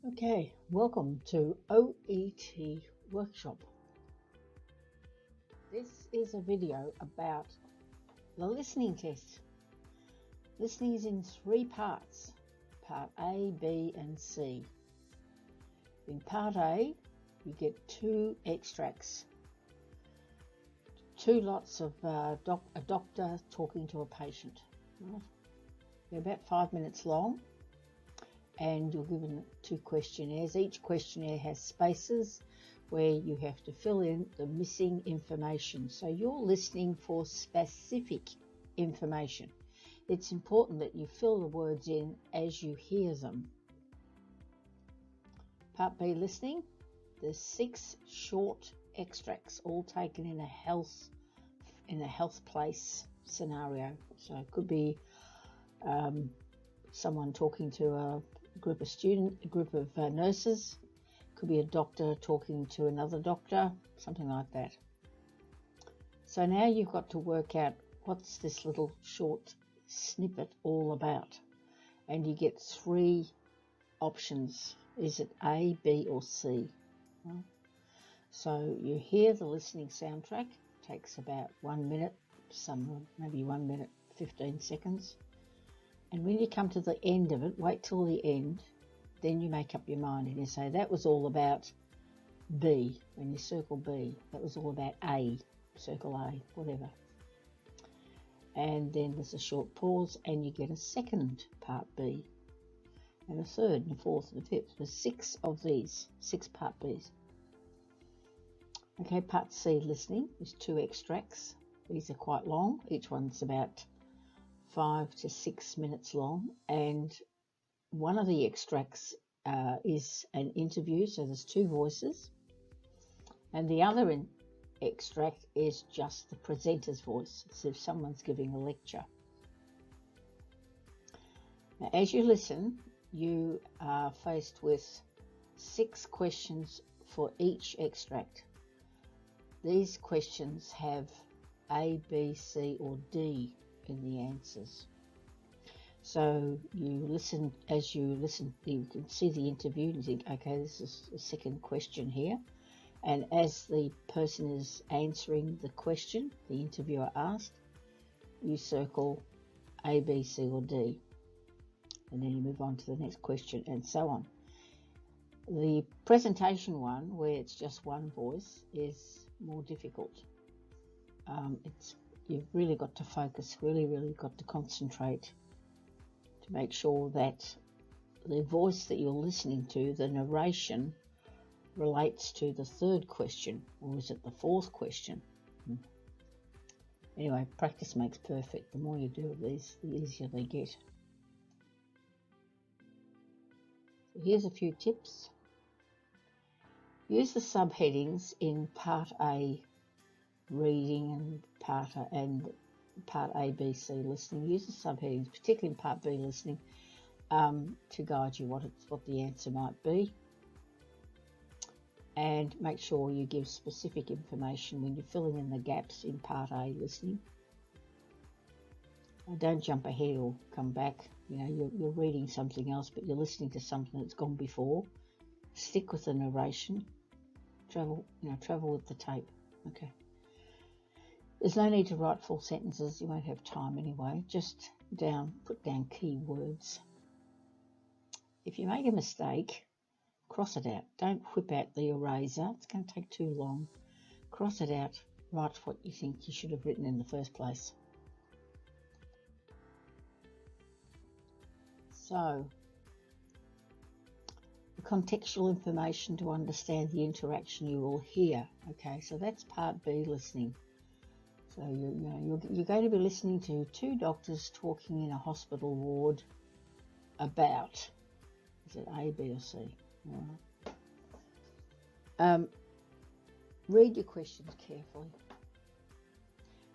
Okay, welcome to OET Workshop. This is a video about the listening test. Listening is in 3 parts, part A, B and C. In part A, you get 2 extracts, 2 lots of a doctor talking to a patient. Right? They're about 5 minutes long. And you're given 2 questionnaires. Each questionnaire has spaces where you have to fill in the missing information. So you're listening for specific information. It's important that you fill the words in as you hear them. Part B listening, there's 6 short extracts, all taken in a health place scenario. So it could be someone talking to a group of nurses, could be a doctor talking to another doctor, something like that. So now you've got to work out what's this little short snippet all about, and you get 3 options. Is it A, B or C? So you hear the listening soundtrack, takes about 1 minute, maybe 1 minute 15 seconds. And when you come to the end of it, wait till the end, then you make up your mind and you say, that was all about B. When you circle B, that was all about A, circle A, whatever. And then there's a short pause and you get a second part B, and a third and a fourth and a fifth. There's 6 of these, 6 part Bs. Okay, part C listening is 2 extracts. These are quite long. Each one's about 5 to 6 minutes long, and one of the extracts is an interview, so there's 2 voices, and the other extract is just the presenter's voice, as if someone's giving a lecture. Now, as you listen, you are faced with 6 questions for each extract. These questions have A, B, C or D in the answers. So as you listen, you can see the interview and you think, okay, this is the second question here. And as the person is answering the question the interviewer asked, you circle A, B, C or D. And then you move on to the next question and so on. The presentation one, where it's just one voice, is more difficult. You've really got to focus, really got to concentrate to make sure that the voice that you're listening to, the narration, relates to the 3rd question, or is it the 4th question? Anyway, practice makes perfect. The more you do of these, the easier they get. So here's a few tips. Use the subheadings in Part A reading and part A, B, C listening. Use the subheadings, particularly in Part B listening, to guide you what the answer might be. And make sure you give specific information when you're filling in the gaps in Part A listening. Don't jump ahead or come back. You're reading something else, but you're listening to something that's gone before. Stick with the narration. Travel with the tape. Okay. There's no need to write full sentences. You won't have time anyway. Just put down key words. If you make a mistake, cross it out. Don't whip out the eraser. It's going to take too long. Cross it out. Write what you think you should have written in the first place. So, the contextual information to understand the interaction you will hear. Okay, so that's Part B listening. So you're going to be listening to 2 doctors talking in a hospital ward about, is it A, B or C? All right. Read your questions carefully.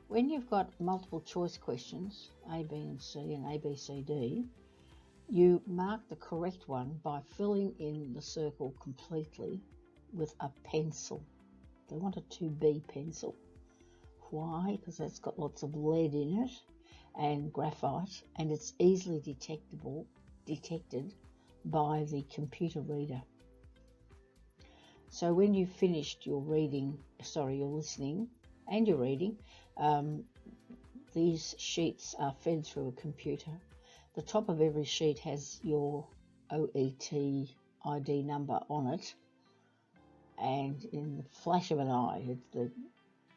When you've got multiple choice questions, A, B and C and A, B, C, D, you mark the correct one by filling in the circle completely with a pencil. They want a 2B pencil. Why? Because that's got lots of lead in it and graphite, and it's easily detected by the computer reader. So when you've finished your your listening and your reading, these sheets are fed through a computer. The top of every sheet has your OET ID number on it, and in the flash of an eye, the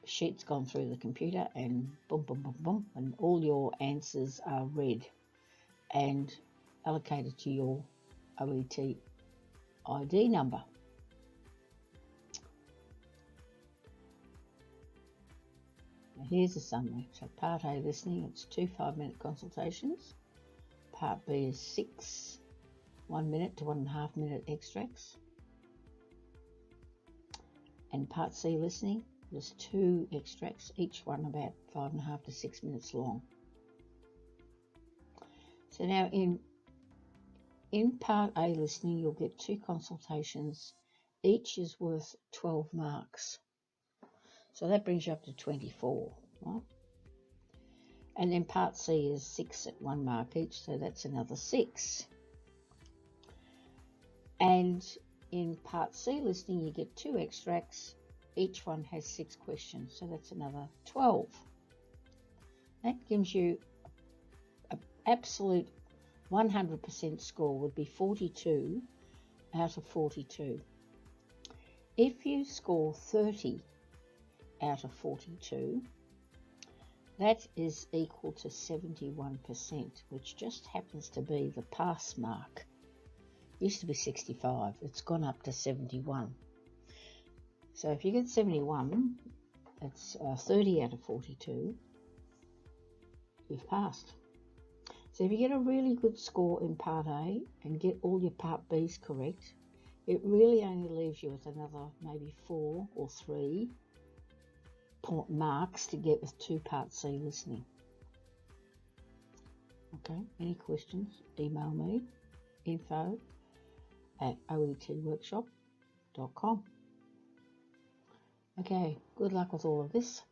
sheet's gone through the computer, and boom, boom, boom, boom, and all your answers are read and allocated to your OET ID number. Now here's a summary. So Part A listening, it's 2 5-minute consultations. Part B is 6 1-minute to 1.5 minute extracts. And Part C listening, there's 2 extracts, each one about 5.5 to 6 minutes long. So now in Part A listening, you'll get 2 consultations. Each is worth 12 marks. So that brings you up to 24, right? And then Part C is 6 at 1 mark each, so that's another 6. And in Part C listening, you get 2 extracts. Each one has 6 questions, so that's another 12. That gives you an absolute 100% score would be 42 out of 42. If you score 30 out of 42, that is equal to 71%, which just happens to be the pass mark. It used to be 65, it's gone up to 71. So if you get 71, that's 30 out of 42, you've passed. So if you get a really good score in Part A and get all your Part B's correct, it really only leaves you with another maybe 4 or 3 marks to get with 2 Part C listening. Okay, any questions, email me, info@oetworkshop.com. Okay, good luck with all of this.